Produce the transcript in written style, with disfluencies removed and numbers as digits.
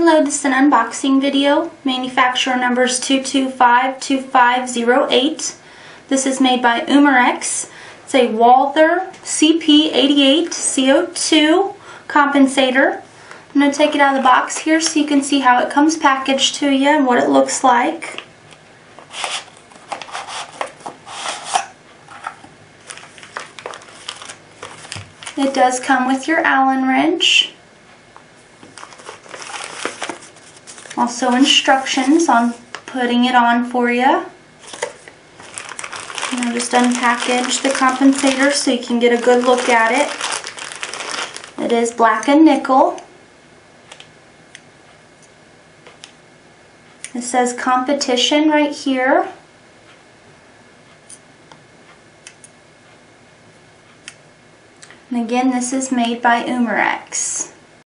Hello, this is an unboxing video. Manufacturer number is 2252508. This is made by Umarex. It's a Walther CP88 CO2 compensator. I'm going to take it out of the box here so you can see how it comes packaged to you and what it looks like. It does come with your Allen wrench. Also instructions on putting it on for you. And I'll just unpackage the compensator so you can get a good look at it. It is black and nickel. It says competition right here. And again, this is made by Umarex.